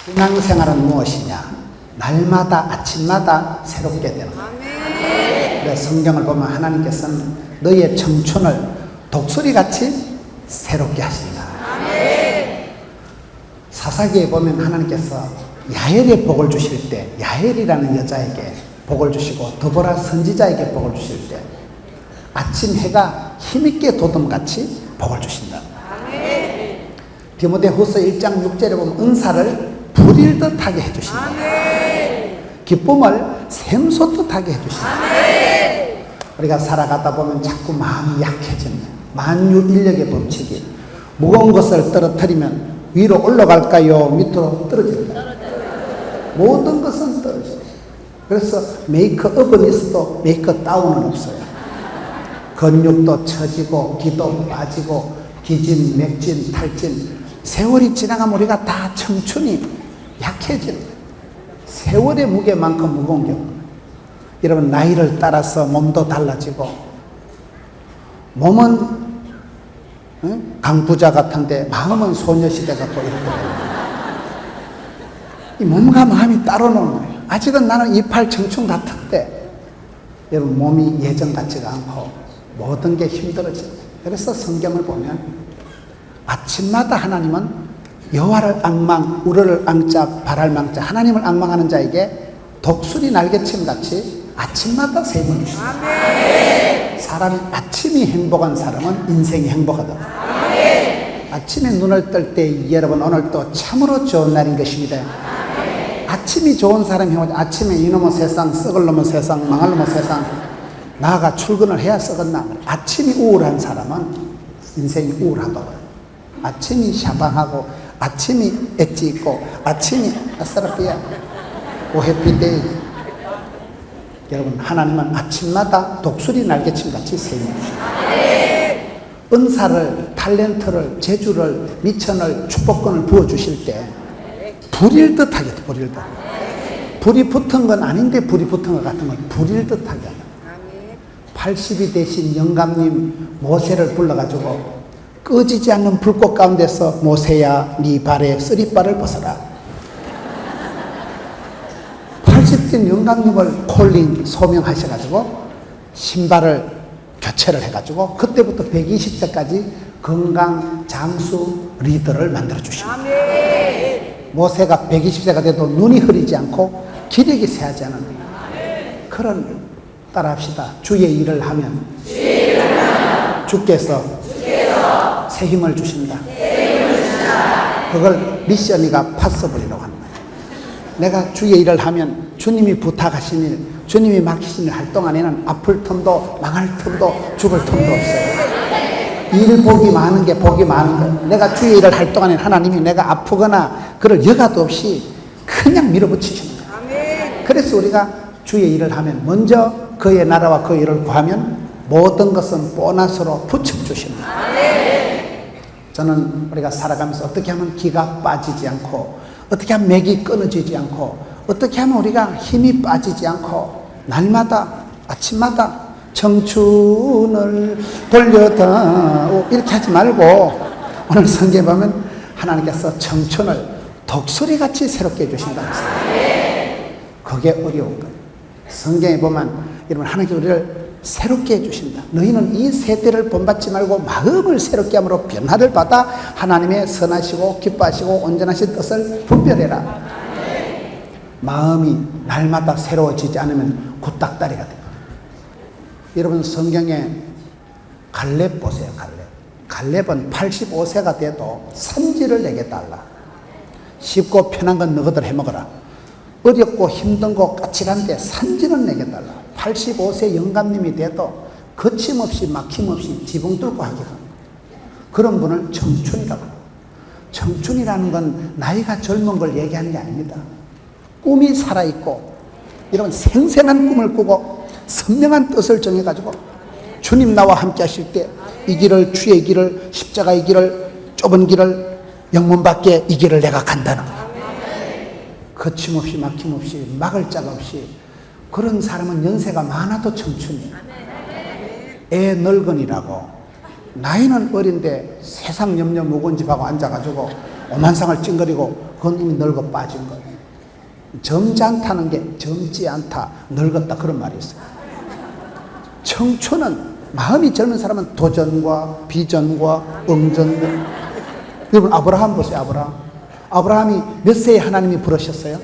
신앙생활은 무엇이냐? 날마다 아침마다 새롭게 되는 거예요. 그래서 성경을 보면 하나님께서는 너의 청춘을 독수리같이 새롭게 하신다. 사사기에 보면 하나님께서 야엘의 복을 주실 때, 야엘이라는 여자에게 복을 주시고 드보라 선지자에게 복을 주실 때 아침 해가 힘있게 돋음같이 복을 주신다. 디모데후서 1장 6절에 보면 은사를 부릴 듯하게 해주신다. 기쁨을 샘솟듯하게 해주신다. 우리가 살아가다 보면 자꾸 마음이 약해집니다. 만유인력의 법칙이 무거운 것을 떨어뜨리면 위로 올라갈까요? 밑으로 떨어질까요? 모든 것은 떨어져요. 그래서 메이크업은 있어도 메이크다운은 없어요. 근육도 처지고 기도 빠지고 기진, 맥진, 탈진. 세월이 지나가면 우리가 다 청춘이 약해지는 거예요. 세월의 무게만큼 무거운 게 없는 거예요. 여러분 나이를 따라서 몸도 달라지고 몸은 강부자 같은데 마음은 소녀시대가 또 있더라고요. 이 몸과 마음이 따로 노는 거예요. 아직은 나는 28 청춘 같은데 여러분 몸이 예전 같지가 않고 모든 게 힘들어져요. 그래서 성경을 보면 아침마다 하나님은 여호와를 앙망, 우러를 앙짝, 발할 망짝 하나님을 앙망하는 자에게 독수리 날개침 같이 아침마다 세임을 주십니다. 사람이 아침이 행복한 사람은 인생이 행복하다. 아침에 눈을 뜰 때 여러분 오늘도 참으로 좋은 날인 것입니다. 아침이 좋은 사람이 행복하죠. 아침에 이놈의 세상, 썩을 놈의 세상, 망할 놈의 세상 나아가 출근을 해야 썩었나. 아침이 우울한 사람은 인생이 우울하다고요. 아침이 샤방하고 아침이 엣지 있고 아침이 아싸라삐야 오해피데이. 여러분 하나님은 아침마다 독수리 날개침 같이 세워주십니다. 은사를, 탤런트를, 재주를, 미천을, 축복권을 부어주실 때 불일 듯하게 불일 듯. 불이 붙은 건 아닌데 불이 붙은 것 같은 건 불일 듯하게. 80이 되신 영감님 모세를 불러가지고 꺼지지 않는 불꽃 가운데서 모세야 네 발에 쓰리발을 벗어라. 80된 영감님을 콜링 소명하셔가지고 신발을 교체를 해가지고 그때부터 120세까지 건강 장수 리더를 만들어 주십니다. 모세가 120세가 돼도 눈이 흐리지 않고 기력이 쇠하지 않은 그런 따라합시다. 주의 일을 하면 주께서 새 힘을 주신다. 그걸 미션이가 파서블이라고 합니다. 내가 주의 일을 하면 주님이 부탁하신 일, 주님이 맡기신 일 할 동안에는 아플 틈도 망할 틈도 죽을 틈도 없어요. 일 복이 많은 게 복이 많은 거예요. 내가 주의 일을 할 동안에는 하나님이 내가 아프거나 그럴 여가도 없이 그냥 밀어붙이시는 거예요. 그래서 우리가 주의 일을 하면 먼저 그의 나라와 그 일을 구하면 모든 것은 보너스로 부축 주십니다. 저는 우리가 살아가면서 어떻게 하면 기가 빠지지 않고 어떻게 하면 맥이 끊어지지 않고 어떻게 하면 우리가 힘이 빠지지 않고 날마다 아침마다 청춘을 돌려다 이렇게 하지 말고 오늘 성경에 보면 하나님께서 청춘을 독수리같이 새롭게 해주신다고 했어요. 그게 어려운 거예요. 성경에 보면 여러분 하나님께서 우리를 새롭게 해주신다. 너희는 이 세대를 본받지 말고 마음을 새롭게 함으로 변화를 받아 하나님의 선하시고 기뻐하시고 온전하신 뜻을 분별해라. 마음이 날마다 새로워지지 않으면 굿닥다리가 됩니다. 여러분 성경에 갈렙 보세요. 갈렙은 85세가 돼도 산지를 내게 달라. 쉽고 편한 건 너희들 해먹어라. 어렵고 힘든 거 까칠한데 산지는 내게 달라. 85세 영감님이 돼도 거침없이 막힘없이 지붕 뚫고 하기가 그런 분을 청춘이라고 합니다. 청춘이라는 건 나이가 젊은 걸 얘기하는 게 아닙니다. 꿈이 살아있고 이런 생생한 꿈을 꾸고 선명한 뜻을 정해가지고 주님 나와 함께 하실 때 이 길을 주의 길을 십자가의 길을 좁은 길을 영문 밖에 이 길을 내가 간다는 거예요. 거침없이 막힘없이 막을 자가 없이 그런 사람은 연세가 많아도 청춘이에요. 애 늙은이라고 나이는 어린데 세상 염려 무거운 집하고 앉아가지고 오만상을 찡그리고 그건 이미 늙어 빠진 거예요. 젊지 않다는 게 젊지 않다, 늙었다 그런 말이 있어요. 청춘은 마음이 젊은 사람은 도전과 비전과 응전과. 여러분 아브라함 보세요. 아브라함이 몇 세에 하나님이 부르셨어요?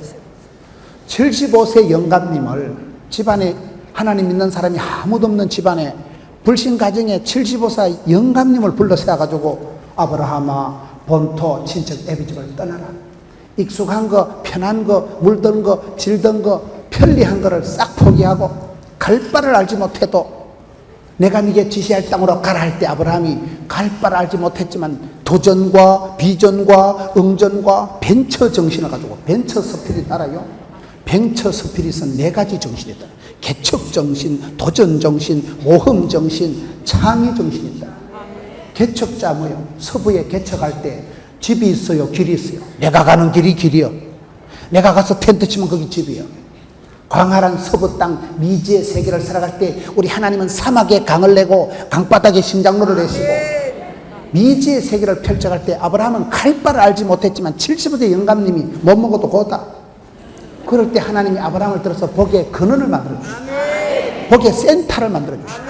75세 영감님을 집안에 하나님 믿는 사람이 아무도 없는 집안에 불신 가정에 75세 영감님을 불러 세워가지고 아브라함아 본토 친척 애비집을 떠나라. 익숙한 거 편한 거 물든 거 질든 거 편리한 거를 싹 포기하고 갈 바를 알지 못해도 내가 네게 지시할 땅으로 가라 할 때 아브라함이 갈 바를 알지 못했지만 도전과 비전과 응전과 벤처 정신을 가지고 벤처 스피릿 알아요? 벤처 스피릿은 네 가지 정신이다. 개척 정신, 도전 정신, 모험 정신, 창의 정신이 있다. 개척자 뭐요? 서부에 개척할 때 집이 있어요, 길이 있어요? 내가 가는 길이 길이요. 내가 가서 텐트 치면 거기 집이요. 광활한 서부 땅 미지의 세계를 살아갈 때 우리 하나님은 사막에 강을 내고 강바닥에 심장로를 내시고 미지의 세계를 펼쳐갈 때 아브라함은 갈 바를 알지 못했지만 75세 영감님이 못 먹어도 고다. 그럴 때 하나님이 아브라함을 들어서 복의 근원을 만들어주시고 복의 센터를 만들어주시고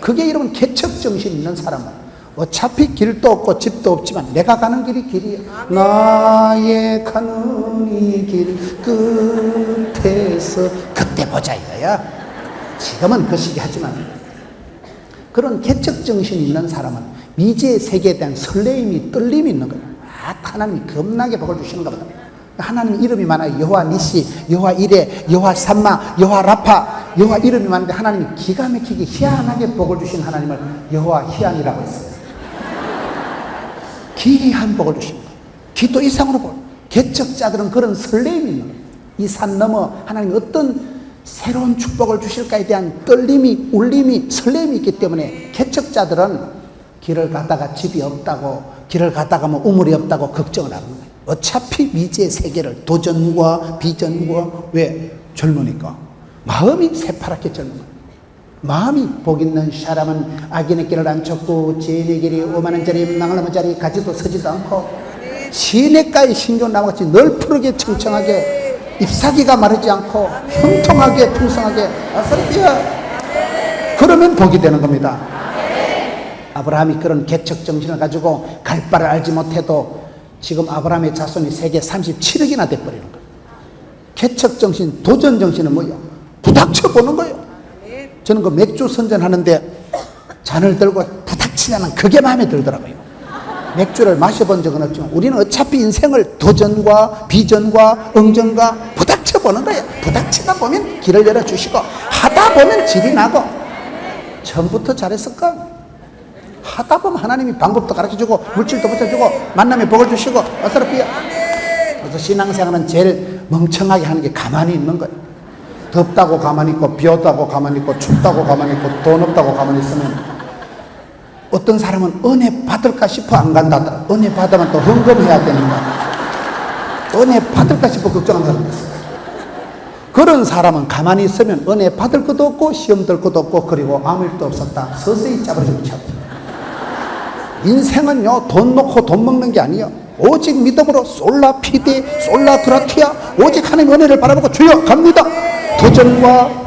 그게 여러분 개척정신 있는 사람은 어차피 길도 없고 집도 없지만 내가 가는 길이 길이야. 나의 가는 이 길 끝에서 그때 보자 이거야. 지금은 그 시기 하지만 그런 개척정신 있는 사람은 미지의 세계에 대한 설레임이 떨림이 있는 거예요. 하나님이 겁나게 복을 주시는 거거든요. 하나님 이름이 많아요. 여호와 니시, 여호와 이레, 여호와 삼마, 여호와 라파, 여호와 이름이 많은데 하나님이 기가 막히게 희한하게 복을 주신 하나님을 여호와 희한이라고 했어요. 기이한 복을 주십니다. 기도 이상으로 복. 개척자들은 그런 설렘이 있는 거예요. 이 산 넘어 하나님이 어떤 새로운 축복을 주실까에 대한 떨림이, 울림이, 설렘이 있기 때문에 개척자들은 길을 가다가 집이 없다고, 길을 가다가 뭐 우물이 없다고 걱정을 하는 거예요. 어차피 미지의 세계를 도전과 비전과 왜? 젊으니까. 마음이 새파랗게 젊은 거예요. 마음이 복 있는 사람은 악인의 길을 안 쫓고 죄인의 길이 오만한 자리 망하는 자리 가지도 서지도 않고 시냇가의 신경나무같이 널푸르게 청청하게 잎사귀가 마르지 않고 형통하게 풍성하게 아싸리야. 그러면 복이 되는 겁니다. 아브라함이 그런 개척 정신을 가지고 갈 바를 알지 못해도 지금 아브라함의 자손이 세계 37억이나 돼버리는 거예요. 개척 정신, 도전 정신은 뭐예요? 부닥쳐 보는 거예요. 저는 그 맥주 선전하는데 잔을 들고 부닥치냐는 그게 마음에 들더라고요. 맥주를 마셔본 적은 없지만 우리는 어차피 인생을 도전과 비전과 응전과 부닥쳐 보는 거예요. 부닥치다 보면 길을 열어주시고 하다 보면 질이 나고 처음부터 잘했을까? 하다 보면 하나님이 방법도 가르쳐주고 물질도 붙여주고 만남에 복을 주시고 어서럽이야. 그래서 신앙생활은 제일 멍청하게 하는 게 가만히 있는 거예요. 덥다고 가만히 있고 비 오다고 가만히 있고 춥다고 가만히 있고 돈 없다고 가만히 있으면 어떤 사람은 은혜 받을까 싶어 안 간다더라. 은혜 받으면 또 헌금해야 되는 거야. 은혜 받을까 싶어 걱정하는 사람이 있어요. 그런 사람은 가만히 있으면 은혜 받을 것도 없고 시험 들 것도 없고 그리고 아무 일도 없었다. 서서히 짜버리고 차고. 인생은요 돈 놓고 돈 먹는 게 아니에요. 오직 믿음으로 솔라 피데 솔라 그라티아 오직 하나님의 은혜를 바라보고 주여 갑니다. 도전과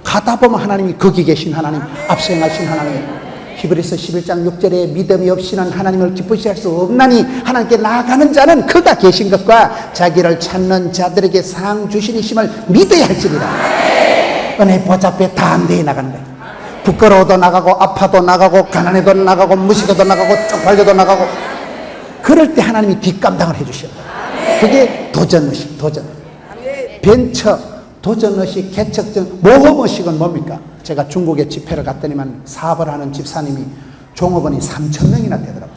가다 보면 하나님이 거기 계신 하나님, 앞서 행하신 하나님. 히브리서 11장 6절에 믿음이 없이는 하나님을 기쁘시게 할 수 없나니 하나님께 나아가는 자는 그가 계신 것과 자기를 찾는 자들에게 상 주시니심을 믿어야 할지니라. 은혜 보좌앞에 담대히 나가는 거예요. 부끄러워도 나가고 아파도 나가고 가난해도 나가고 무식해도 나가고 쪽팔려도 나가고 그럴 때 하나님이 뒷감당을 해주셔요. 그게 도전의식, 도전. 벤처, 도전의식, 개척전, 모험의식은 뭡니까? 제가 중국에 집회를 갔더니만 사업을 하는 집사님이 종업원이 3,000명이나 되더라고요.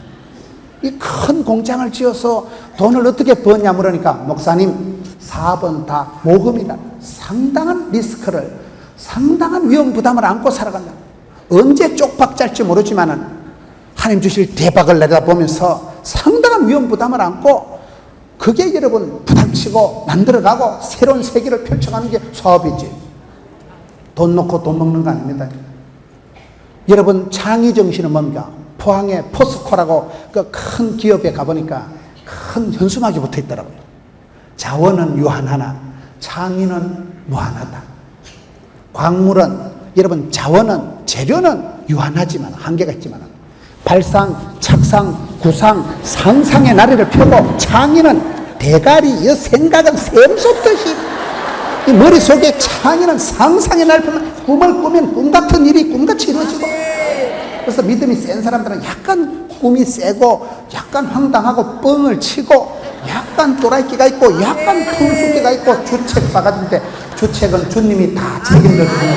이 큰 공장을 지어서 돈을 어떻게 버냐 물으니까 목사님 사업은 다 모험이다. 상당한 리스크를 상당한 위험 부담을 안고 살아간다. 언제 쪽박 짤지 모르지만은 하나님 주실 대박을 내다보면서 상당한 위험 부담을 안고 그게 여러분 부닥치고 만들어가고 새로운 세계를 펼쳐가는 게 사업이지. 돈 놓고 돈 먹는 거 아닙니다. 여러분, 창의 정신은 뭡니까? 포항에 포스코라고 그 큰 기업에 가보니까 큰 현수막이 붙어 있더라고요. 자원은 유한하나 창의는 무한하다. 광물은, 여러분, 자원은, 재료는 유한하지만, 한계가 있지만, 발상, 착상, 구상, 상상의 나래를 펴고, 창의는 대가리, 생각은 샘솟듯이, 이 머릿속에 창의는 상상의 나래를 펴면 꿈을 꾸면 꿈 같은 일이 꿈같이 이루어지고, 그래서 믿음이 센 사람들은 약간 꿈이 세고, 약간 황당하고, 뻥을 치고, 약간 또라이끼가 있고, 약간 풍수끼가 있고, 주책 바가지인데, 주책은 주님이 다 책임을 지는 거예요.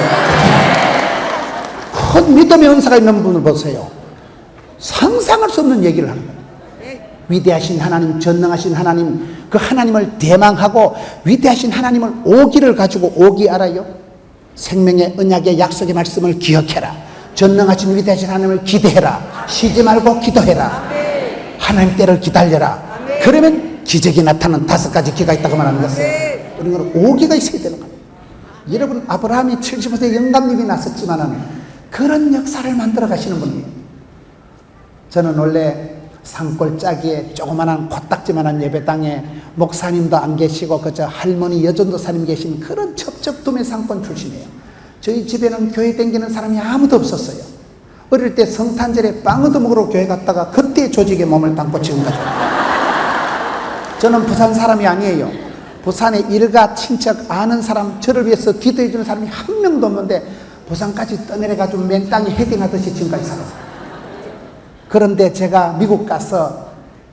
큰 믿음의 은사가 있는 분을 보세요. 상상할 수 없는 얘기를 하는 거예요. 위대하신 하나님, 전능하신 하나님, 그 하나님을 대망하고 위대하신 하나님을 오기를 가지고, 오기 알아요? 생명의 언약의 약속의 말씀을 기억해라. 전능하신 위대하신 하나님을 기대해라. 쉬지 말고 기도해라. 하나님 때를 기다려라. 그러면 기적이 나타나는 5가지 기가 있다고 말하는 것이에요. 그런 건 오기가 있어야 되는 거예요. 여러분, 아브라함이 75세 영감님이 났었지만은 그런 역사를 만들어 가시는 분이에요. 저는 원래 산골짜기에 조그만한 코딱지만한 예배당에 목사님도 안 계시고 그저 할머니 여전도사님 계신 그런 첩첩도매 상권 출신이에요. 저희 집에는 교회 댕기는 사람이 아무도 없었어요. 어릴 때 성탄절에 빵 얻어먹으러 교회 갔다가 그때 조직에 몸을 담고 지금까지. 저는 부산 사람이 아니에요. 부산에 일가 친척 아는 사람, 저를 위해서 기도해 주는 사람이 한 명도 없는데 부산까지 떠내려가지고 맹땅에 헤딩하듯이 지금까지 살아요. 그런데 제가 미국 가서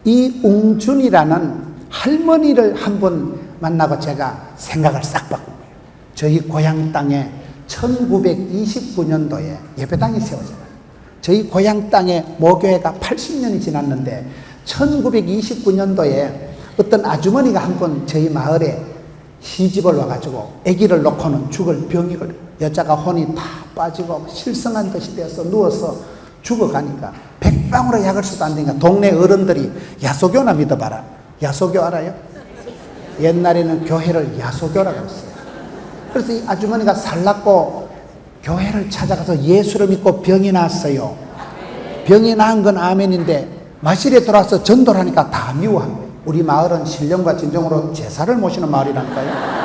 이웅준이라는 할머니를 한번 만나고 제가 생각을 싹 바꾼 거예요. 저희 고향 땅에 1929년도에 예배당이 세워져요. 저희 고향 땅에 모교회가 80년이 지났는데 1929년도에 어떤 아주머니가 한 번 저희 마을에 시집을 와가지고 아기를 놓고는 죽을 병이 걸려. 여자가 혼이 다 빠지고 실성한 듯이 되어서 누워서 죽어가니까 백방으로 약을 써도 안 되니까 동네 어른들이 야소교나 믿어봐라. 야소교 알아요? 옛날에는 교회를 야소교라고 했어요. 그래서 이 아주머니가 살났고 교회를 찾아가서 예수를 믿고 병이 났어요. 병이 나은 건 아멘인데 마실에 들어와서 전도를 하니까 다 미워합니다. 우리 마을은 신령과 진정으로 제사를 모시는 마을이라니까요.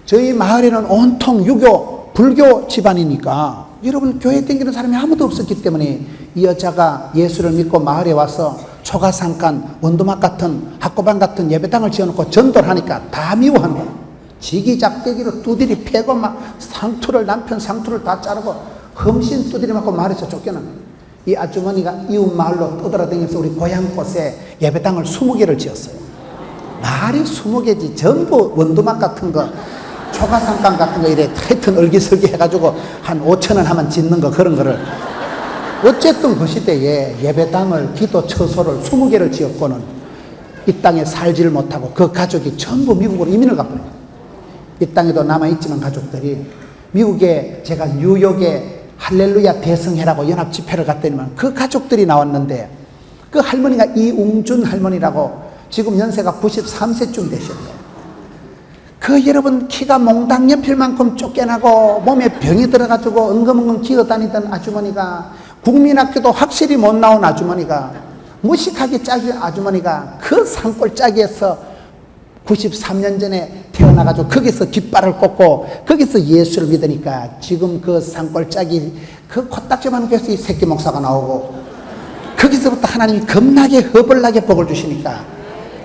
저희 마을에는 온통 유교, 불교 집안이니까 여러분 교회 댕기는 사람이 아무도 없었기 때문에 이 여자가 예수를 믿고 마을에 와서 초가상간, 원두막 같은 학고방 같은 예배당을 지어놓고 전도를 하니까 다 미워하는 거예요. 지기작대기로 두드리 패고 막 상투를, 남편 상투를 다 자르고 흠씬 두드리 맞고 마을에서 쫓겨나는 거예요. 이 아주머니가 이웃 마을로 떠돌아다니면서 우리 고향곳에 예배당을 20개를 지었어요. 말이 20개지 전부 원두막 같은 거, 초가상간 같은 거 이래 하여튼 얼기설기 해가지고 한 5,000원 하면 짓는 거, 그런 거를. 어쨌든 그 시대에 예배당을, 기도 처소를 20개를 지었고는 이 땅에 살지를 못하고 그 가족이 전부 미국으로 이민을 가버려요. 이 땅에도 남아있지만 가족들이 미국에, 제가 뉴욕에 할렐루야 대성회라고 연합 집회를 갔더니만 그 가족들이 나왔는데 그 할머니가 이웅준 할머니라고 지금 연세가 93세쯤 되셨네요. 그 여러분 키가 몽당 연필만큼 쫓겨나고 몸에 병이 들어가지고 엉금엉금 기어다니던 아주머니가, 국민학교도 확실히 못 나온 아주머니가, 무식하게 짝이 아주머니가 그 산골짜기에서 93년 전에 태어나가지고 거기서 깃발을 꽂고 거기서 예수를 믿으니까 지금 그 산골짜기 그 코딱지만 교회에서 이 새끼 목사가 나오고 거기서부터 하나님이 겁나게 허벌나게 복을 주시니까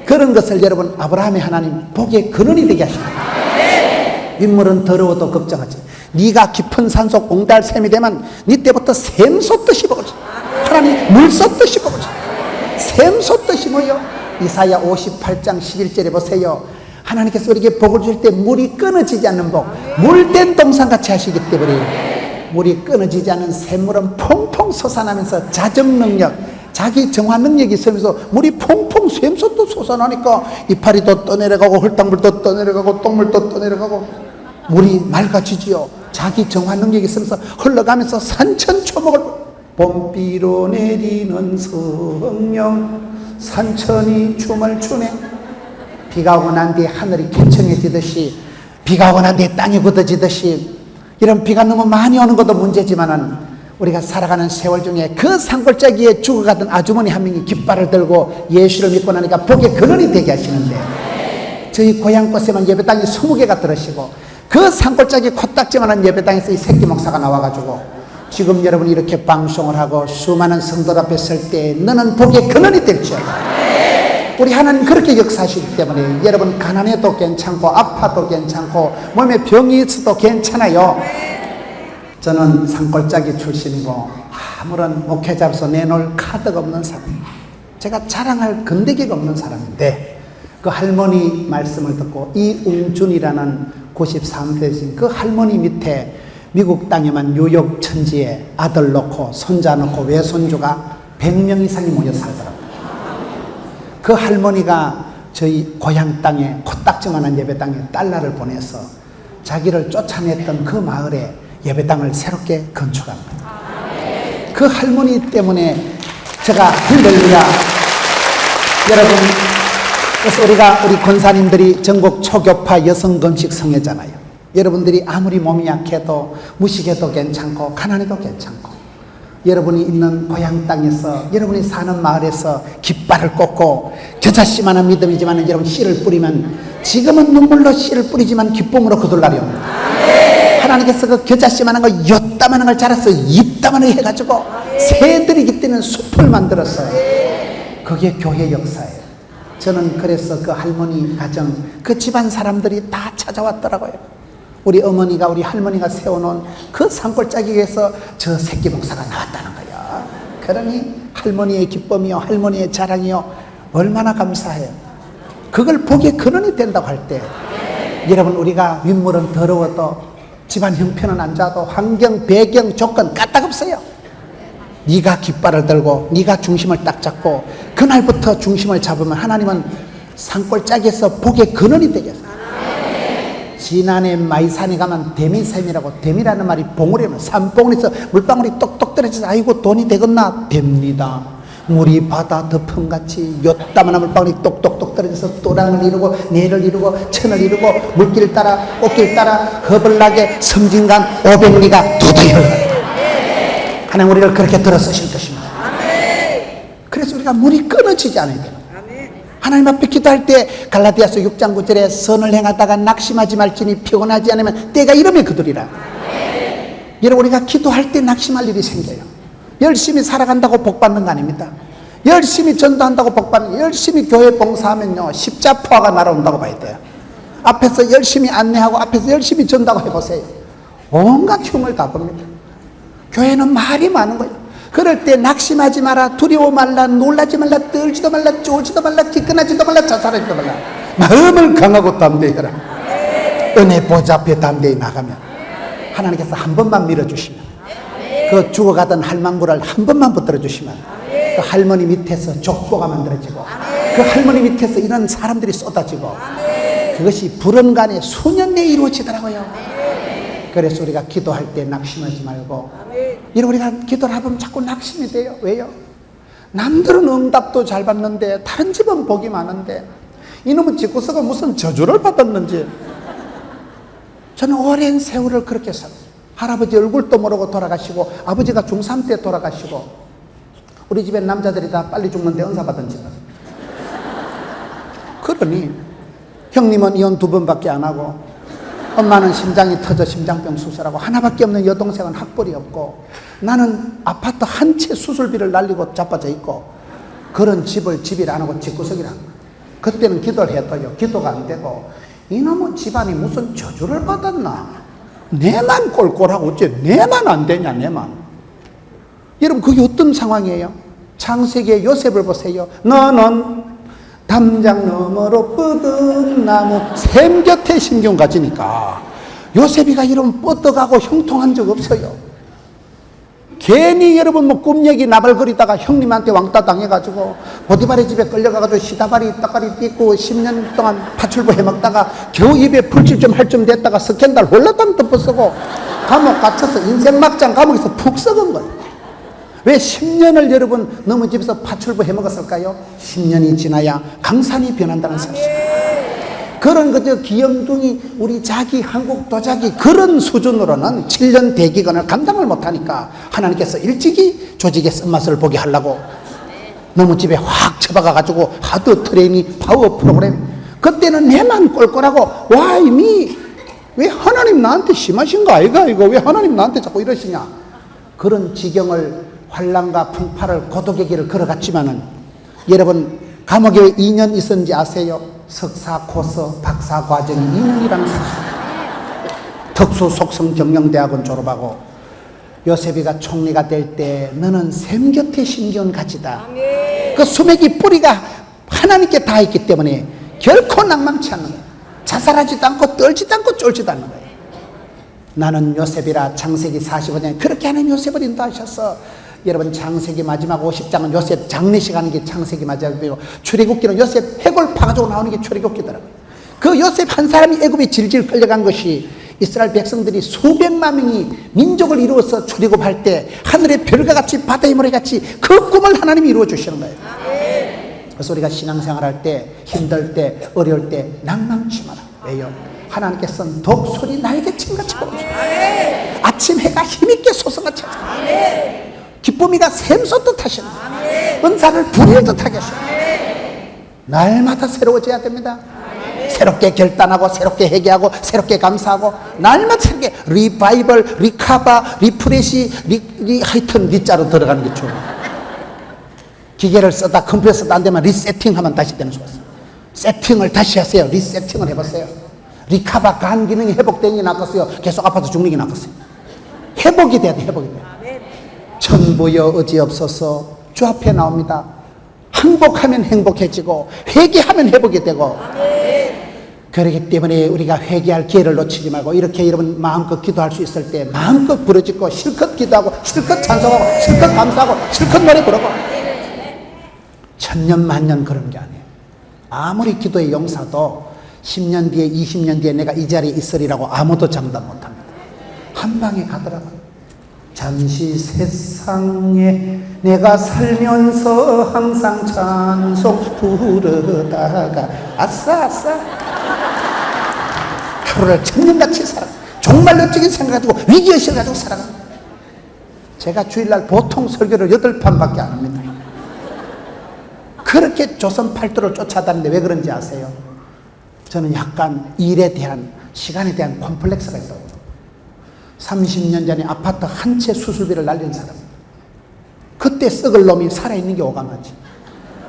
그런 것을 여러분 아브라함의 하나님 복의 근원이 되게 하십니다. 인물은 더러워도 걱정하지. 네가 깊은 산속 옹달샘이 되면 네 때부터 샘 솟듯이 복을 주. 하나님 물 쏟듯이 복을 주. 샘 솟듯이 뭐요? 이사야 58장 11절에 보세요. 하나님께서 우리에게 복을 줄 때 물이 끊어지지 않는 복, 물된 동산같이 하시기 때문에 물이 끊어지지 않는 샘물은 퐁퐁 솟아나면서 자정능력, 자기 정화 능력이 있으면서 물이 퐁퐁 샘솟도 솟아나니까 이파리도 떠내려가고 흙탕물도 떠내려가고 똥물도 떠내려가고 물이 맑아지지요. 자기 정화 능력이 있으면서 흘러가면서 산천초목을, 봄비로 내리는 성령 산천이 춤을 추네. 비가 오고 난 뒤에 하늘이 쾌청해지듯이, 비가 오고 난 뒤에 땅이 굳어지듯이 이런 비가 너무 많이 오는 것도 문제지만은 우리가 살아가는 세월 중에 그 산골짜기에 죽어가던 아주머니 한 명이 깃발을 들고 예수를 믿고 나니까 복의 근원이 되게 하시는데, 저희 고향곳에만 예배당이 20개가 들으시고 그 산골짜기 코딱지만한 예배당에서 이 새끼 목사가 나와가지고 지금 여러분이 이렇게 방송을 하고 수많은 성도 앞에 설 때 너는 복의 근원이 될지어다. 우리 하나님 그렇게 역사하시기 때문에 여러분 가난해도 괜찮고 아파도 괜찮고 몸에 병이 있어도 괜찮아요. 저는 산골짜기 출신이고 아무런 목회자로서 내놓을 카드가 없는 사람, 제가 자랑할 건데기가 없는 사람인데, 그 할머니 말씀을 듣고 이웅준이라는 93세신 그 할머니 밑에 미국 땅에만 뉴욕 천지에 아들 놓고 손자 놓고 외손주가 100명 이상이 모여 살더라고요. 그 할머니가 저희 고향 땅에 코딱지만한 예배당에 달러를 보내서 자기를 쫓아냈던 그 마을에 예배당을 새롭게 건축합니다. 그 할머니 때문에 제가 할렐루야. 여러분, 그래서 우리 권사님들이 전국 초교파 여성 금식 성회잖아요. 여러분들이 아무리 몸이 약해도 무식해도 괜찮고 가난해도 괜찮고, 여러분이 있는 고향 땅에서 여러분이 사는 마을에서 깃발을 꽂고 겨자씨만한 믿음이지만 여러분 씨를 뿌리면, 지금은 눈물로 씨를 뿌리지만 기쁨으로 거둘 날이 옵니다. 하나님께서 그 겨자씨만한 거 요따만한 걸 자라서 이따만하게 해가지고 새들이 깃드는 숲을 만들었어요. 그게 교회 역사예요. 저는 그래서 그 할머니 가정, 그 집안 사람들이 다 찾아왔더라고요. 우리 어머니가, 우리 할머니가 세워놓은 그 산골짜기에서 저 새끼 목사가 나왔다는 거예요. 그러니 할머니의 기쁨이요, 할머니의 자랑이요, 얼마나 감사해요. 그걸 복의 근원이 된다고 할 때, 여러분, 우리가 윗물은 더러워도 집안 형편은 안 좋아도 환경, 배경, 조건 까딱없어요. 네가 깃발을 들고 네가 중심을 딱 잡고 그날부터 중심을 잡으면 하나님은 산골짜기에서 복의 근원이 되겠어요. 지난해 마이산에 가면 데미샘이라고, 데미라는 말이 봉우리면 산봉우리에서 물방울이 똑똑 떨어져서 아이고 돈이 되겠나? 됩니다. 물이 바다 덮음같이 요따만한 물방울이 똑똑똑 떨어져서 또랑을 이루고 내를 이루고 천을 이루고 물길 따라 꽃길 따라 허벌나게 섬진강 500리가 도도히 흘러요. 하나님 우리를 그렇게 들어서실 것입니다. 그래서 우리가 물이 끊어지지 않아야 돼요. 하나님 앞에 기도할 때 갈라디아서 6장 9절에 선을 행하다가 낙심하지 말지니 피곤하지 않으면 때가 이르면 그들이라. 여러분, 우리가 기도할 때 낙심할 일이 생겨요. 열심히 살아간다고 복 받는 거 아닙니다. 열심히 전도한다고 복 받는 거, 열심히 교회 봉사하면요 십자포화가 날아온다고 봐야 돼요. 앞에서 열심히 안내하고 앞에서 열심히 전도하고 해보세요. 온갖 흉을 다 봅니다. 교회는 말이 많은 거예요. 그럴 때 낙심하지 마라, 두려워 말라, 놀라지 말라, 떨지도 말라, 쫄지도 말라, 기끈하지도 말라, 자살하지도 말라. 마음을 강하고 담대히 해라. 은혜 보좌 앞에 담대히 나가면 하나님께서 한 번만 밀어주시면, 그 죽어가던 할망구를 한 번만 붙들어 주시면 그 할머니 밑에서 족보가 만들어지고 그 할머니 밑에서 이런 사람들이 쏟아지고 그것이 불언간에 수년 내에 이루어지더라고요. 그래서 우리가 기도할 때 낙심하지 말고, 이런 우리가 기도를 하면 자꾸 낙심이 돼요. 왜요? 남들은 응답도 잘 받는데 다른 집은 복이 많은데 이놈의 집구석은 무슨 저주를 받았는지. 저는 오랜 세월을 그렇게 살았어요. 할아버지 얼굴도 모르고 돌아가시고 아버지가 중3 때 돌아가시고 우리 집에 남자들이 다 빨리 죽는데 은사받은 집은. 그러니 형님은 이혼 2번밖에 안 하고 엄마는 심장이 터져 심장병 수술하고 하나밖에 없는 여동생은 학벌이 없고 나는 아파트 한 채 수술비를 날리고 자빠져 있고 그런 집을 집이라 안 하고 집구석이라. 그때는 기도를 해도요 기도가 안 되고 이놈의 집안이 무슨 저주를 받았나, 내만 꼴꼴하고 어째 내만 안 되냐, 내만. 여러분 그게 어떤 상황이에요? 창세기의 요셉을 보세요. 너는 담장 너머로 뻗은 나무 샘 곁에 신경 가지니까 요셉이가 이런 뻗어가고 형통한 적 없어요. 괜히 여러분 뭐 꿈얘기 나발거리다가 형님한테 왕따 당해가지고 보디발의 집에 끌려가가지고 시다발이 따까리 삐고 10년 동안 파출부 해먹다가 겨우 입에 풀칠 좀 할 좀 됐다가 스캔들 홀라당 덮어쓰고 감옥 갇혀서 인생 막장 감옥에서 푹 썩은 거예요. 왜 10년을 여러분 너무 집에서 파출부 해먹었을까요? 10년이 지나야 강산이 변한다는 사실. 그런 그저 귀염둥이 우리 자기 한국 도자기 그런 수준으로는 7년 대기간을 감당을 못하니까 하나님께서 일찍이 조직의 쓴맛을 보게 하려고 너무 집에 확 처박아가지고 하드 트레이닝 파워 프로그램. 그때는 내만 꼴꼴하고 Why me? 왜 하나님 나한테 심하신 거 아이가 이거 왜 하나님 나한테 자꾸 이러시냐. 그런 지경을 환난과 풍파를 고독의 길을 걸어갔지만은 여러분 감옥에 2년 있었는지 아세요? 석사, 코스, 박사 과정이 2년이라는 사실. 특수 속성 경영대학원 졸업하고 요셉이가 총리가 될 때 너는 샘 곁에 심기운 가지다. 그 수맥이 뿌리가 하나님께 다 있기 때문에 결코 낭망치 않는 거예요. 자살하지도 않고 떨지도 않고 쫄지도 않는 거예요. 나는 요셉이라 창세기 45장에 그렇게 하나님 요셉을 인도하셔서 여러분 창세기 마지막 50장은 요셉 장례식 하는 게 창세기 마지막이고 출애굽기는 요셉 해골 파가지고 나오는 게 출애굽기더라고요. 그 요셉 한 사람이 애굽에 질질 끌려간 것이 이스라엘 백성들이 수백만 명이 민족을 이루어서 출애굽할 때 하늘의 별과 같이 바다의 모래같이 그 꿈을 하나님이 이루어 주시는 거예요. 그래서 우리가 신앙생활할 때 힘들 때 어려울 때 낭망치 마라. 왜요? 하나님께서는 독소리 날개침같이 보여주세요. 아침 해가 힘있게 솟아같이 기쁨이가 샘솟듯 하시는 은사를 부리듯 하게 하시는 날마다 새로워져야 됩니다. 새롭게 결단하고 새롭게 회개하고 새롭게 감사하고 날마다 새롭게 리바이벌, 리카바, 리프레시, 하여튼 리자로 들어가는 게 좋아요. 기계를 쓰다 컴퓨터 쓰다 안 되면 리세팅하면 다시 되는 수가 있어요. 세팅을 다시 하세요. 리세팅을 해보세요. 리카바 간 기능이 회복되는 게 낫겠어요? 계속 아파서 죽는 게 낫겠어요? 회복이 돼야 돼. 회복이 돼요. 천부여 의지없어서 주 앞에 나옵니다. 항복하면 행복해지고 회개하면 회복이 되고 그렇기 때문에 우리가 회개할 기회를 놓치지 말고 이렇게 여러분 마음껏 기도할 수 있을 때 마음껏 부르짖고 실컷 기도하고 실컷 찬송하고 실컷 감사하고 실컷 노래 부르고 천년 만년 그런 게 아니에요. 아무리 기도의 용사도 10년 뒤에 20년 뒤에 내가 이 자리에 있으리라고 아무도 장담 못합니다. 한 방에 가더라고요. 잠시 세상에 내가 살면서 항상 찬송 부르다가 아싸 아싸 하루를 천년같이 살아 정말 멋지게 생각하고 위기의식을 가지고 살아갑니다. 제가 주일날 보통 설교를 8판밖에 안 합니다. 그렇게 조선 팔도를 쫓아다니는데 왜 그런지 아세요? 저는 약간 일에 대한 시간에 대한 콤플렉스가 있다고. 30년 전에 아파트 한 채 수술비를 날린 사람. 그때 썩을 놈이 살아있는 게 오감하지.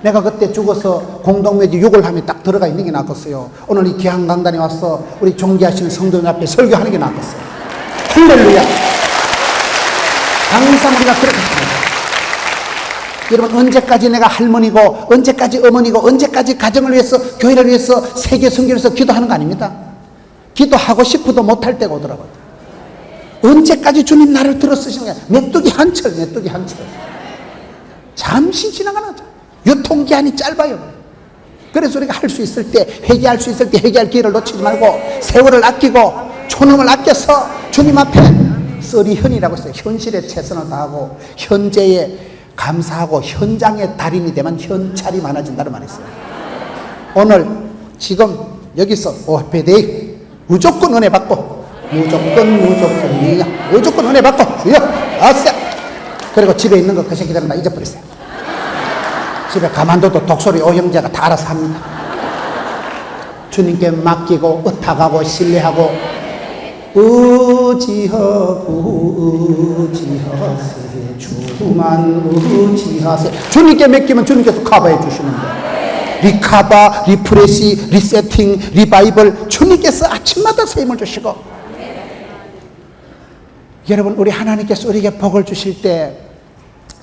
내가 그때 죽어서 공동묘지 욕을 하면 딱 들어가 있는 게 낫겠어요. 오늘 이 귀한 강단에 와서 우리 존귀하시는 성도님 앞에 설교하는 게 낫겠어요. 할렐루야. 항상 우리가 그렇게 합니다. 여러분 언제까지 내가 할머니고 언제까지 어머니고 언제까지 가정을 위해서 교회를 위해서 세계 선교를 위해서 기도하는 거 아닙니다. 기도하고 싶어도 못할 때가 오더라고요. 언제까지 주님 나를 들어 쓰시는 거야. 메뚜기 한철 메뚜기 한철 잠시 지나가는 거죠. 유통기한이 짧아요. 그래서 우리가 할 수 있을 때 회개할 수 있을 때 회개할 기회를 놓치지 말고 세월을 아끼고 초능을 아껴서 주님 앞에 써리현이라고 했어요. 현실에 최선을 다하고 현재에 감사하고 현장의 달인이 되면 현찰이 많아진다는 말이 있어요. 오늘 지금 여기서 오페데이 무조건 은혜 받고 무조건 은혜 받고 주여 아싸. 그리고 집에 있는 거 그 새끼들은 다 잊어버리세요. 집에 가만둬도 독소리 오형제가 다 알아서 합니다. 주님께 맡기고 의탁하고 신뢰하고 의지하고 의지하세 주만 의지하세. 주님께 맡기면 주님께서 커버해 주시는데 리카바, 리프레시, 리세팅, 리바이벌 주님께서 아침마다 새 힘을 주시고 여러분 우리 하나님께서 우리에게 복을 주실 때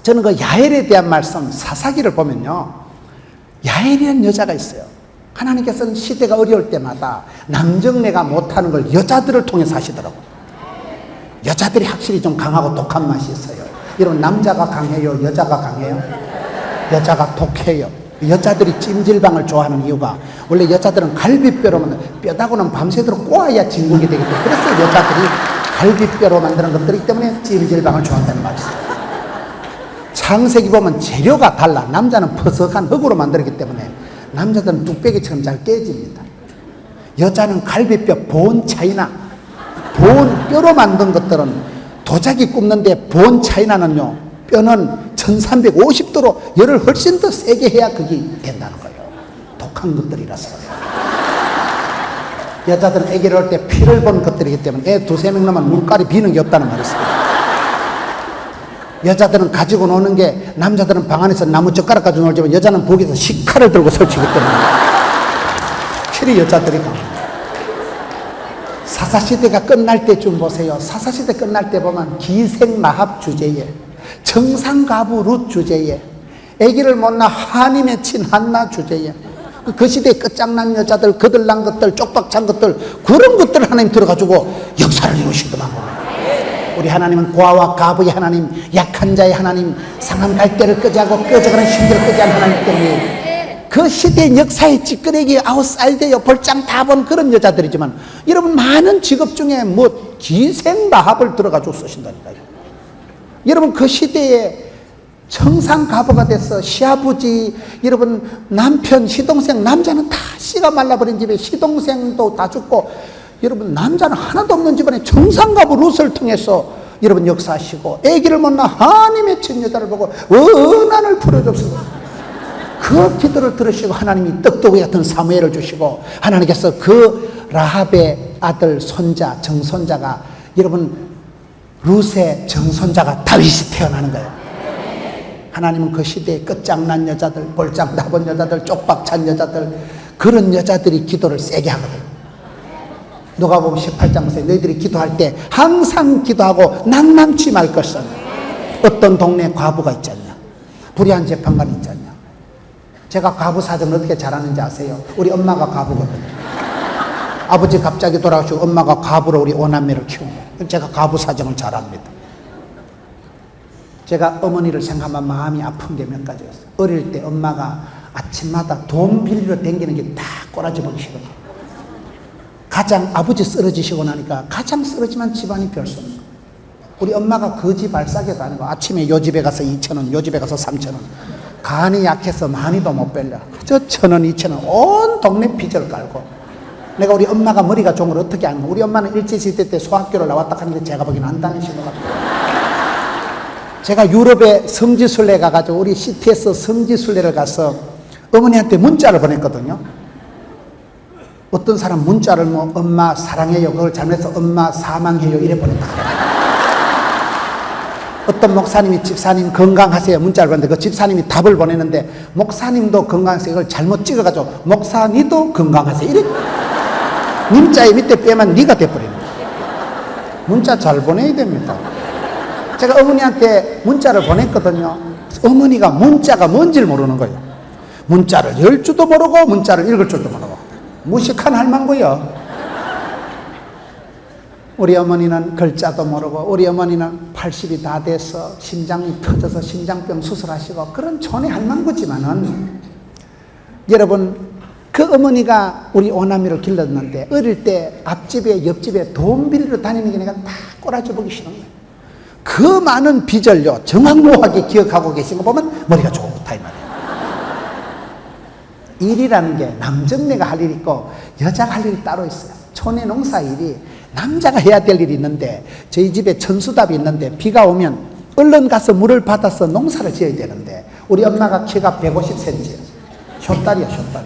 저는 그 야엘에 대한 말씀 사사기를 보면요 야엘이라는 여자가 있어요. 하나님께서는 시대가 어려울 때마다 남정네가 못하는 걸 여자들을 통해서 하시더라고요. 여자들이 확실히 좀 강하고 독한 맛이 있어요. 여러분 남자가 강해요? 여자가 강해요? 여자가 독해요. 여자들이 찜질방을 좋아하는 이유가 원래 여자들은 갈비뼈로 만든 뼈다구는 밤새도록 꼬아야 진국이 되기 때문에 그래서 여자들이 갈비뼈로 만드는 것들이기 때문에 찜질방을 좋아한다는 말이 있어요. 창세기 보면 재료가 달라. 남자는 퍼석한 흙으로 만들었기 때문에 남자들은 뚝배기처럼 잘 깨집니다. 여자는 갈비뼈 본 차이나, 본 뼈로 만든 것들은 도자기 굽는데 본 차이나는요, 뼈는 1350도로 열을 훨씬 더 세게 해야 그게 된다는 거예요. 독한 것들이라서. 여자들은 아기를 할 때 피를 본 것들이기 때문에 애 두세 명 나면 눈깔이 비는 게 없다는 말이 있어요. 여자들은 가지고 노는 게, 남자들은 방 안에서 나무 젓가락 가지고 놀지만 여자는 북에서 식칼을 들고 설치기 때문에 실이 여자들이 강합니다. 사사시대가 끝날 때쯤 보세요. 사사시대 끝날 때 보면 기생나합 주제에, 정상가부 룻 주제에, 아기를 못 낳아 한이 맺힌 한나 주제에, 그 시대에 끝장난 여자들, 거들난 것들, 쪽박찬 것들, 그런 것들을 하나님 들어가지고 역사를 이루시더만 보면, 우리 하나님은 고아와 가부의 하나님, 약한 자의 하나님, 상한 갈대를 끄지하고 끄져가는 심지를 끄지하는 하나님 때문에 그 시대의 역사의 찌끄레기 아웃사이드요 볼장 다 본 그런 여자들이지만, 여러분 많은 직업 중에 뭐 기생나합을 들어가지고 쓰신다니까요. 여러분 그 시대에 청산가부가 돼서 시아버지, 여러분 남편, 시동생, 남자는 다 씨가 말라버린 집에 시동생도 다 죽고, 여러분 남자는 하나도 없는 집안에 청산가부 룻을 통해서 여러분 역사하시고, 아기를 못 낳아 한이 맺힌 여자를 보고 원한을 풀어줬습니다. 그 기도를 들으시고 하나님이 떡도기 같은 사무엘을 주시고, 하나님께서 그 라합의 아들 손자, 정손자가, 여러분 룻의 정손자가 다윗이 태어나는 거예요. 하나님은 그 시대에 끝장난 여자들, 볼장 다 본 여자들, 쪽박찬 여자들, 그런 여자들이 기도를 세게 하거든. 누가복음 18장에서 너희들이 기도할 때 항상 기도하고 낭만치 말 것은, 어떤 동네에 과부가 있지 않냐, 불의한 재판관이 있지 않냐. 제가 과부 사정을 어떻게 잘하는지 아세요? 우리 엄마가 과부거든요. 아버지 갑자기 돌아가시고 엄마가 과부로 우리 오남매를 키운 거예요. 제가 과부 사정을 잘합니다. 제가 어머니를 생각하면 마음이 아픈 게 몇 가지였어요. 어릴 때 엄마가 아침마다 돈 빌리러 다니는 게 다 꼬라지 보기 싫어요. 가장 아버지 쓰러지시고 나니까 가장 쓰러지만 집안이 별수는, 우리 엄마가 거지 발사계도 아니고 아침에 요 집에 가서 2,000원, 요 집에 가서 3,000원, 간이 약해서 많이도 못 bel려. 저 1,000원, 2,000원 온 동네 빚을 깔고. 내가 우리 엄마가 머리가 좋은 걸 어떻게 아는 거야? 우리 엄마는 일제시대 때 소학교를 나왔다 하는데 제가 보기에는 안 다니신 것 같아요. 제가 유럽에 성지순례 가가지고 우리 CT에서 성지순례를 가서 어머니한테 문자를 보냈거든요. 어떤 사람 문자를 뭐 엄마 사랑해요, 그걸 잘못해서 엄마 사망해요 이래 보냈다. 어떤 목사님이 집사님 건강하세요 문자를 보냈는데 그 집사님이 답을 보내는데, 목사님도 건강하세요 이걸 잘못 찍어가지고 목사님도 건강하세요 이래, 님자의 밑에 빼면 니가 돼버리는 거예요. 문자 잘 보내야 됩니다. 제가 어머니한테 문자를 보냈거든요. 어머니가 문자가 뭔지를 모르는 거예요. 문자를 열 줄도 모르고 문자를 읽을 줄도 모르고 무식한 할망구요. 우리 어머니는 글자도 모르고, 우리 어머니는 80이 다 돼서 심장이 터져서 심장병 수술하시고 그런 촌의 할망구지만은, 여러분 그 어머니가 우리 오남이를 길렀는데 어릴 때 앞집에 옆집에 돈 빌리러 다니는 게 내가 다 꼬라지 보기 싫은 거예요. 그 많은 빚을요 정확무하게 기억하고 계신 거 보면 머리가 좋다 이 말이에요. 일이라는 게 남정네가 할 일이 있고 여자가 할 일이 따로 있어요. 촌의 농사 일이 남자가 해야 될 일이 있는데, 저희 집에 천수답이 있는데 비가 오면 얼른 가서 물을 받아서 농사를 지어야 되는데, 우리 엄마가 키가 150cm, 숏다리야 숏다리.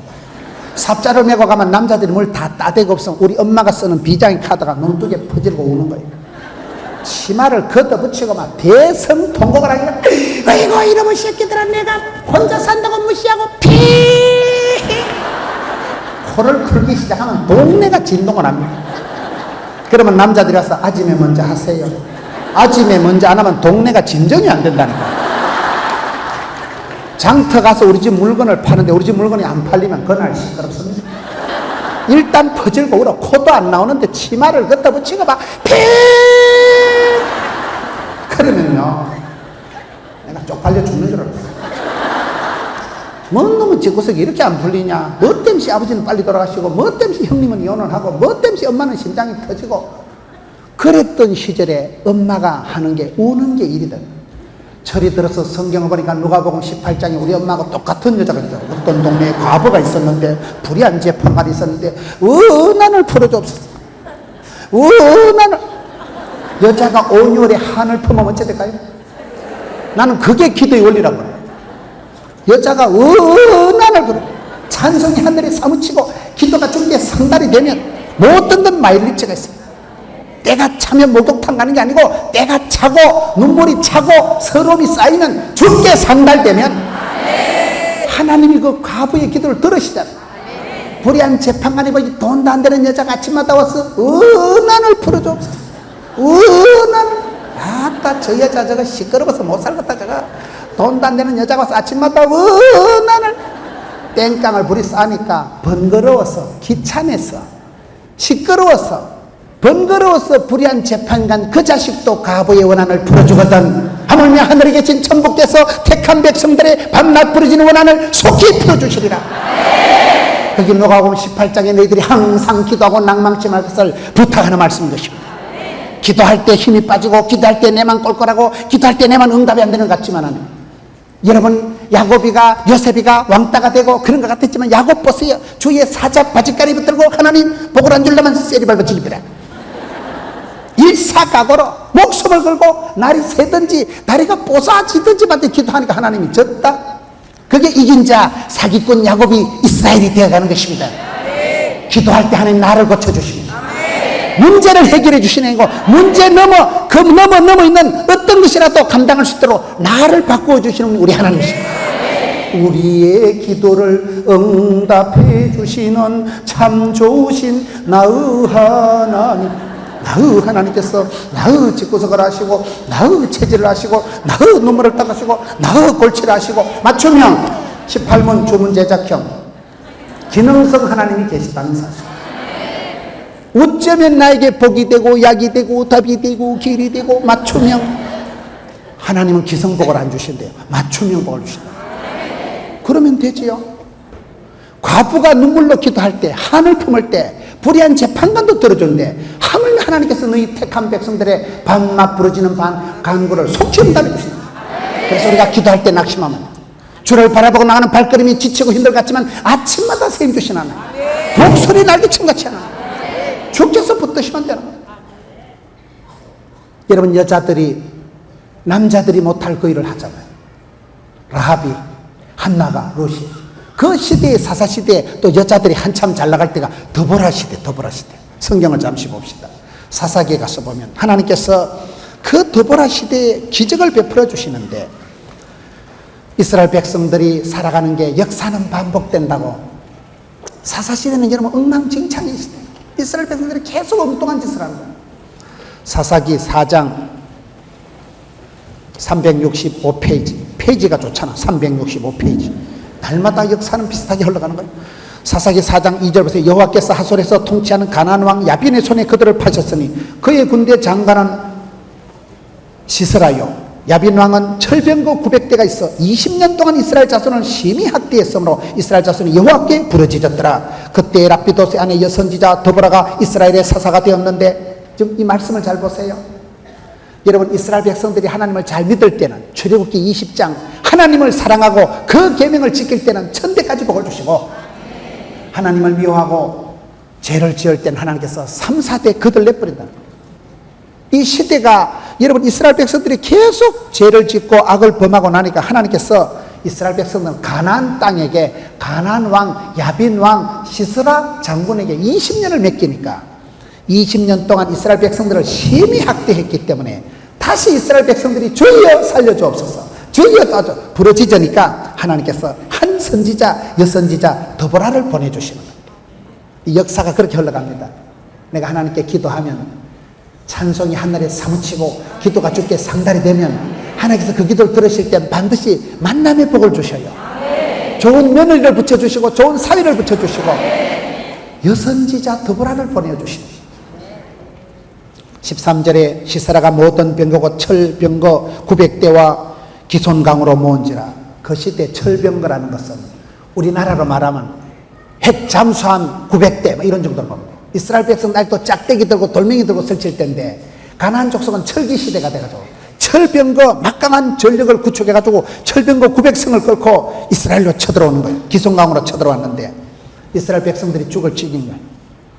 삽자를 메고 가면 남자들이 물 다 따대고 없으면 우리 엄마가 쓰는 비장의 카드가 눈두개 퍼지고 우는 거예요. 치마를 걷어붙이고 막 대성통곡을 하기를, 아이고 이러면 새끼들아 내가 혼자 산다고 무시하고 코를 풀기 시작하면 동네가 진동을 합니다. 그러면 남자들이 와서 아침에 먼저 하세요. 아침에 먼저 안 하면 동네가 진정이 안 된다니까. 장터 가서 우리 집 물건을 파는데 우리 집 물건이 안 팔리면 그날 시끄럽습니다. 일단 퍼질고 울어. 코도 안 나오는데 치마를 걷다 붙이고 막 그러면요 내가 쪽팔려 죽는 줄 알았어. 뭔 놈의 집구석이 이렇게 안 풀리냐, 뭐 때문에 아버지는 빨리 돌아가시고, 뭐 때문에 형님은 이혼을 하고, 뭐 때문에 엄마는 심장이 터지고. 그랬던 시절에 엄마가 하는 게 우는 게 일이다. 철이 들어서 성경을 보니까 누가복음 18장에 우리 엄마하고 똑같은 여자가 있더라고요. 어떤 동네에 과부가 있었는데 불의한 재판관이 있었는데 은한을 풀어주옵소서. 은한을. 여자가 온유월에 한을 품으면 어찌 될까요? 나는 그게 기도의 원리라고 그래요. 여자가 은한을 풀어 찬송이 하늘에 사무치고 기도가 중기에 상달이 되면 모든 건 마일리지가 있어요. 때가 차면 목욕탕 가는 게 아니고 때가 차고 눈물이 차고 서러움이 쌓이면 주께 상달되면 하나님이 그 과부의 기도를 들으시잖아요. 불의한 재판관이 보니 돈도 안 되는 여자가 아침마다 와서 은한을 풀어주옵소서. 은한을. 아따 저 여자 저거 시끄러워서 못 살겠다 저거. 돈도 안 되는 여자가 와서 아침마다 은한을. 땡깡을 불이 싸니까 번거로워서 귀찮아서 시끄러워서 번거로워서 불의한 재판관 그 자식도 과부의 원한을 풀어주거든. 하물며 하늘에 계신 천국께서 택한 백성들의 밤낮 부르짖는 원한을 속히 풀어주시리라. 거기 누가복음 18장에 너희들이 항상 기도하고 낭망치 말 것을 부탁하는 말씀인 것입니다. 기도할 때 힘이 빠지고 기도할 때 내만 꼴꼴하고 기도할 때 내만 응답이 안 되는 것 같지만은 여러분 야곱이가 요셉이가 왕따가 되고 그런 것 같았지만 야곱 보세요. 주위에 사자 바짓가리 붙들고 하나님 복을 안 주려면 세리발 붙이기더라. 일사각오로 목숨을 걸고 날이 새든지 다리가 뽀사지든지 받되 기도하니까 하나님이 졌다. 그게 이긴 자 사기꾼 야곱이 이스라엘이 되어가는 것입니다. 기도할 때 하나님 나를 고쳐주십니다. 문제를 해결해 주시는 거고 문제 넘어 그 넘어 있는 어떤 것이라도 감당할 수 있도록 나를 바꾸어 주시는 우리 하나님이십니다. 우리의 기도를 응답해 주시는 참 좋으신 나의 하나님. 나의 하나님께서 나의 집구석을 하시고 나의 체질을 하시고 나의 눈물을 닦으시고 나의 골치를 하시고 맞춤형 18문 주문 제작형 기능성 하나님이 계시다는 사실. 어쩌면 나에게 복이 되고 약이 되고 답이 되고 길이 되고 맞춤형. 하나님은 기성복을 안 주신대요. 맞춤형 복을 주신다. 그러면 되지요. 과부가 눈물로 기도할 때 한을 품을 때 불의한 재판관도 들어주는데 하물며 하나님께서 너희 택한 백성들의 밤낮 부러지는 간구를 속히 응답해 주신다. 그래서 우리가 기도할 때 낙심하면 주를 바라보고 나가는 발걸음이 지치고 힘들 같지만 아침마다 세임 주신 하나님. 목소리 날개침같이 하나님. 주께서 붙드시면 되는 거예요. 여러분 여자들이 남자들이 못할 그 일을 하잖아요. 라합이 한나가 롯이 그 시대의 사사시대에 또 여자들이 한참 잘 나갈 때가 더보라 시대. 성경을 잠시 봅시다. 사사기에 가서 보면 하나님께서 그 더보라 시대에 기적을 베풀어 주시는데 이스라엘 백성들이 살아가는 게 역사는 반복된다고. 사사시대는 여러분 엉망진창인 시대. 이스라엘 백성들이 계속 엉뚱한 짓을 하는 거예요. 사사기 4장 365페이지. 페이지가 좋잖아. 365페이지. 날마다 역사는 비슷하게 흘러가는 거예요. 사사기 4장 2절 보세요. 여호와께서 하솔에서 통치하는 가나안 왕 야빈의 손에 그들을 파셨으니 그의 군대 장관은 시스라요. 야빈 왕은 철병거 900대가 있어 20년 동안 이스라엘 자손을 심히 학대했으므로 이스라엘 자손이 여호와께 부르짖었더라. 그때 랍비도스의 아내 여선지자 더보라가 이스라엘의 사사가 되었는데 지금 이 말씀을 잘 보세요. 여러분 이스라엘 백성들이 하나님을 잘 믿을 때는 출애굽기 20장 하나님을 사랑하고 그 계명을 지킬 때는 천대까지 복을 주시고 하나님을 미워하고 죄를 지을 때는 하나님께서 3, 4대 그들 내버린다. 이 시대가 여러분 이스라엘 백성들이 계속 죄를 짓고 악을 범하고 나니까 하나님께서 이스라엘 백성들은 가나안 땅에게 가나안 왕 야빈 왕 시스라 장군에게 20년을 맡기니까 20년 동안 이스라엘 백성들을 심히 학대했기 때문에 다시 이스라엘 백성들이 주여 살려주옵소서 주여 따져 부르짖으니까 하나님께서 한 선지자 여선지자 더보라를 보내주시는 거예요. 이 역사가 그렇게 흘러갑니다. 내가 하나님께 기도하면 찬송이 하늘에 사무치고 기도가 주께 상달이 되면 하나님께서 그 기도를 들으실 때 반드시 만남의 복을 주셔요. 좋은 며느리를 붙여주시고 좋은 사위를 붙여주시고 여선지자 더보라를 보내주시고 13절에 시스라가 모든 병거고 철병거 900대와 기손강으로 모은지라. 그 시대 철병거라는 것은 우리나라로 말하면 핵 잠수함 900대 뭐 이런 정도로 봅니다. 이스라엘 백성들 아직도 짝대기 들고 돌멩이 들고 설칠 때인데 가나안 족속은 철기 시대가 돼가지고 철병거 막강한 전력을 구축해가지고 철병거 900성을 끌고 이스라엘로 쳐들어오는 거예요. 기송강으로 쳐들어왔는데 이스라엘 백성들이 죽을 지긴 거예요.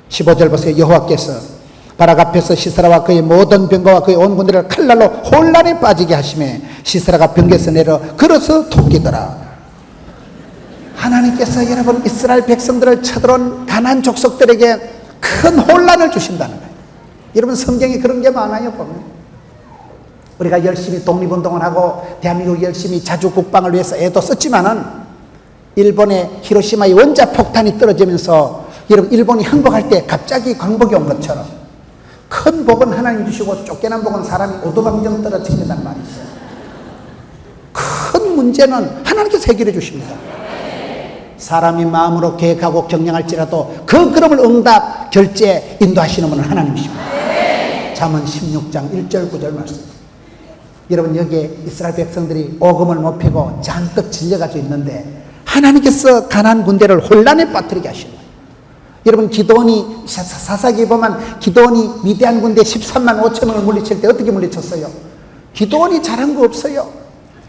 15절 보세요. 여호와께서 바락 앞에서 시스라와 그의 모든 병거와 그의 온 군대를 칼날로 혼란에 빠지게 하시매 시스라가 병거에서 내려 걸어서 토끼더라. 하나님께서 여러분 이스라엘 백성들을 쳐들어온 가나안 족속들에게 큰 혼란을 주신다는 거예요. 여러분 성경에 그런 게 많아요. 보면 우리가 열심히 독립운동을 하고 대한민국 열심히 자주국방을 위해서 애도 썼지만은 일본의 히로시마의 원자폭탄이 떨어지면서 여러분 일본이 항복할 때 갑자기 광복이 온 것처럼 큰 복은 하나님 주시고 쫓겨난 복은 사람이 오도방정 떨어뜨린다는 말이 있어요. 큰 문제는 하나님께서 해결해 주십니다. 사람이 마음으로 계획하고 경영할지라도 그 걸음을 응답 결제 인도하시는 분은 하나님이십니다. 잠언 16장 1절 9절 말씀. 여러분 여기에 이스라엘 백성들이 오금을 못 피고 잔뜩 질려가지고 있는데 하나님께서 가나안 군대를 혼란에 빠뜨리게 하시는 거예요. 여러분 기드온이 사사기 보면 기드온이 미디안 군대 13만 5천명을 물리칠 때 어떻게 물리쳤어요? 기드온이 잘한 거 없어요.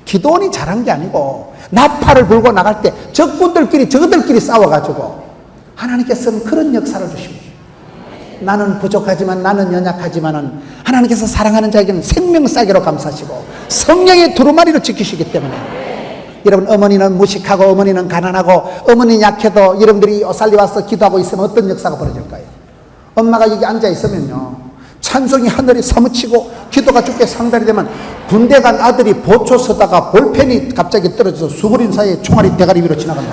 기드온이 잘한 게 아니고 나팔을 불고 나갈 때 적군들끼리 저들끼리 싸워가지고 하나님께서는 그런 역사를 주십니다. 나는 부족하지만 나는 연약하지만은 하나님께서 사랑하는 자에게는 생명싸개로 감사하시고 성령의 두루마리로 지키시기 때문에 여러분 어머니는 무식하고 어머니는 가난하고 어머니 약해도 여러분들이 오살리 와서 기도하고 있으면 어떤 역사가 벌어질까요? 엄마가 여기 앉아 있으면요 찬송이 하늘에 사무치고 기도가 죽게 상달이 되면 군대 간 아들이 보초 서다가 볼펜이 갑자기 떨어져서 수그린 사이에 총알이 대가리 위로 지나간다.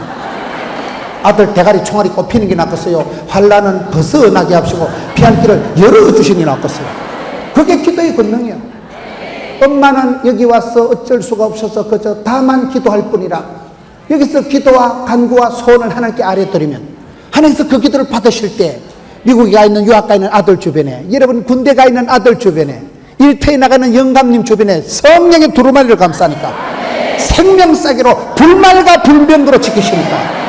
아들 대가리 총알이 꼽히는 게 낫겠어요? 환란은 벗어나게 하시고 피할 길을 열어주시니 낫겠어요? 그게 기도의 권능이에요. 엄마는 여기 와서 어쩔 수가 없어서 그저 다만 기도할 뿐이라 여기서 기도와 간구와 소원을 하나님께 아뢰드리면 하나님께서 그 기도를 받으실 때 미국에 가 있는 유학 가 있는 아들 주변에 여러분 군대 가 있는 아들 주변에 일터에 나가는 영감님 주변에 성령의 두루마리를 감싸니까 생명싸기로 불말과 불병거로 지키시니까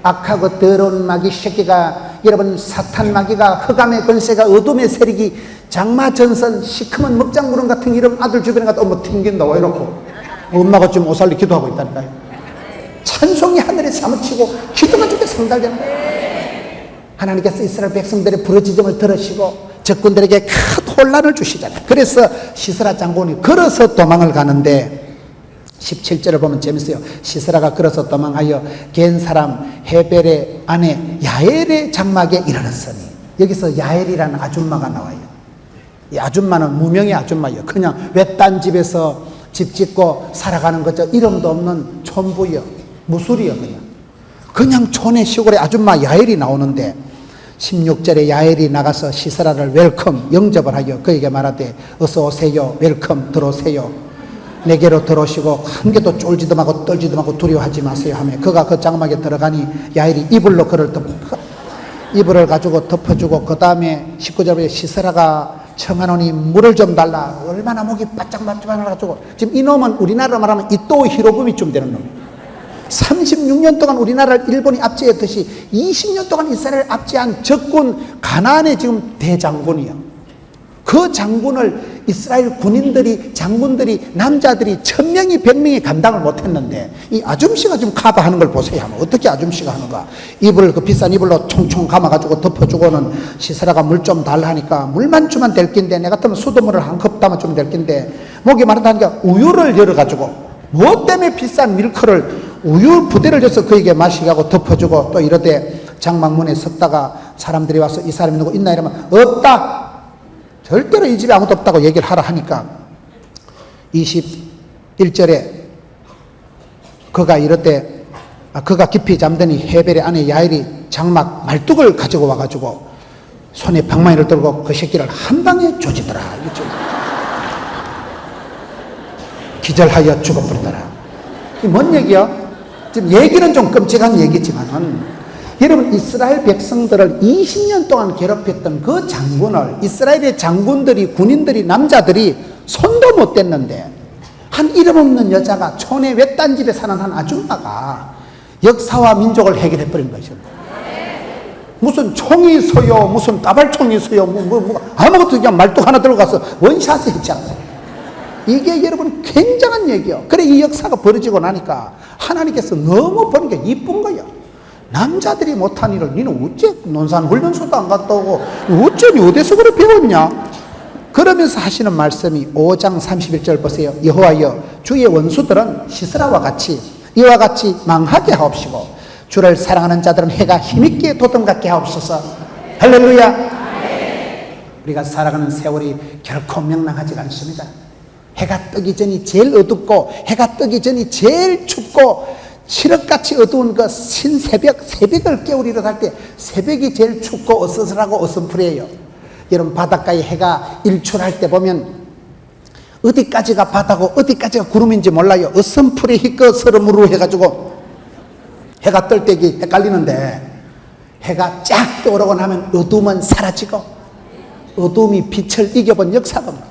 악하고 더러운 마귀 새끼가 여러분 사탄 마귀가 흑암의 권세가 어둠의 세력이 장마전선 시커먼 먹장구름 같은 이런 아들 주변에 가서 엄마 튕긴다 와 이러고 엄마가 지금 오살리 기도하고 있다니까요. 찬송이 하늘에 사무치고 기도가 죽게 상달되는 거예요. 하나님께서 이스라엘 백성들의 부르짖음을 들으시고 적군들에게 큰 혼란을 주시잖아요. 그래서 시스라 장군이 걸어서 도망을 가는데 17절을 보면 재밌어요. 시스라가 걸어서 도망하여 겐 사람 헤벨의 아내 야엘의 장막에 이르렀으니 여기서 야엘이라는 아줌마가 나와요. 이 아줌마는 무명의 아줌마예요. 그냥 외딴 집에서 집 짓고 살아가는 거죠. 이름도 없는 촌부여 무술이요. 그냥 촌의 시골의 아줌마 야엘이 나오는데 16절에 야엘이 나가서 시스라를 웰컴 영접을 하여 그에게 말하되 어서 오세요 웰컴 들어오세요 내게로 들어오시고 한 개도 쫄지도 말고 떨지도 말고 두려워하지 마세요 하며 그가 그 장막에 들어가니 야엘이 이불로 그를 이불을 가지고 덮어주고 그 다음에 19절에 시스라가 청하노니 물을 좀 달라. 얼마나 목이 바짝바짝 해가지고 지금 이놈은 우리나라로 말하면 이토 히로부미쯤 되는 놈이에요. 36년 동안 우리나라를 일본이 압제했듯이 20년 동안 이스라엘을 압제한 적군 가나안의 지금 대장군이요. 그 장군을 이스라엘 군인들이 장군들이 남자들이 1000명이 100명이 감당을 못했는데 이 아줌씨가 지금 커버하는 걸 보세요. 하면 어떻게 아줌씨가 하는가. 이불을 그 비싼 이불로 총총 감아가지고 덮어주고는 시스라가 물 좀 달라 하니까 물만 주면 될 낀데 내가 같으면 수돗물을 한 컵 담아 주면 될 낀데 목이 마르다니까 우유를 열어가지고 뭐 때문에 비싼 밀크를 우유 부대를 줘서 그에게 마시게 하고 덮어주고 또 이러되 장막문에 섰다가 사람들이 와서 이 사람이 누구 있나 이러면 없다. 절대로 이 집에 아무도 없다고 얘기를 하라 하니까 21절에 그가 이럴 그가 깊이 잠드니 헤벨의 아내 야엘이 장막 말뚝을 가지고 와가지고 손에 방망이를 들고 그 새끼를 한 방에 조지더라. 기절하여 죽어버리더라. 이게 뭔 얘기야? 지금 얘기는 좀 끔찍한 얘기지만은 여러분 이스라엘 백성들을 20년 동안 괴롭혔던 그 장군을 이스라엘의 장군들이 군인들이 남자들이 손도 못 댔는데 한 이름 없는 여자가 촌의 외딴 집에 사는 한 아줌마가 역사와 민족을 해결해버린 것이죠. 무슨 총이 있어요 무슨 따발총이 있어요 아무것도 그냥 말뚝 하나 들고 가서 원샷을 했지 않아요. 이게 여러분 굉장한 얘기요. 그래 이 역사가 벌어지고 나니까 하나님께서 너무 보는 게 이쁜 거예요. 남자들이 못한 일을 니는 어째 논산훈련소도 안 갔다 오고 어쩌니 어디서 그래 배웠냐. 그러면서 하시는 말씀이 5장 31절 보세요. 여호와여 주의 원수들은 시스라와 같이 이와 같이 망하게 하옵시고 주를 사랑하는 자들은 해가 힘있게 돋음같게 하옵소서. 할렐루야. 우리가 살아가는 세월이 결코 명랑하지 않습니다. 해가 뜨기 전이 제일 어둡고 해가 뜨기 전이 제일 춥고 칠흑같이 어두운 그 신새벽, 새벽을 깨우리러 갈 때 새벽이 제일 춥고 어슬슬하고 어슴푸레요. 여러분 바닷가에 해가 일출할 때 보면 어디까지가 바다고 어디까지가 구름인지 몰라요. 어슴푸레 희꺼 서름으로 해가지고 해가 뜰 때 헷갈리는데 해가 쫙 떠오르고 나면 어둠은 사라지고 어둠이 빛을 이겨본 역사가 없습니다.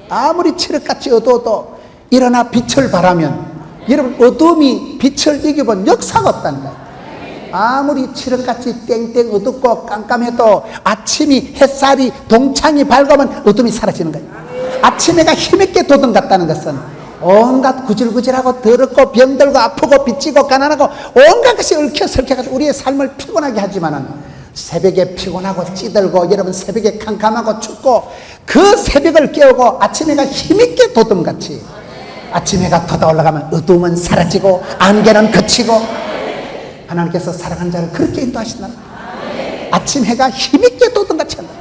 아무리 칠흑같이 어두워도 일어나 빛을 발하면 여러분 어둠이 빛을 이겨본 역사가 없다는 거예요. 아무리 칠흑같이 땡땡 어둡고 깜깜해도 아침이 햇살이 동창이 밝으면 어둠이 사라지는 거예요. 아침 해가 힘있게 돋은 같다는 것은 온갖 구질구질하고 더럽고 병들고 아프고 빚지고 가난하고 온갖 것이 얽혀설켜가지고 우리의 삶을 피곤하게 하지만은 새벽에 피곤하고 찌들고 여러분 새벽에 캄캄하고 춥고 그 새벽을 깨우고 아침 해가 힘있게 돋음같이 아침 해가 돋아 올라가면 어둠은 사라지고 안개는 그치고 하나님께서 사랑하는 자를 그렇게 인도하신다. 아침 해가 힘있게 돋음같이 한다.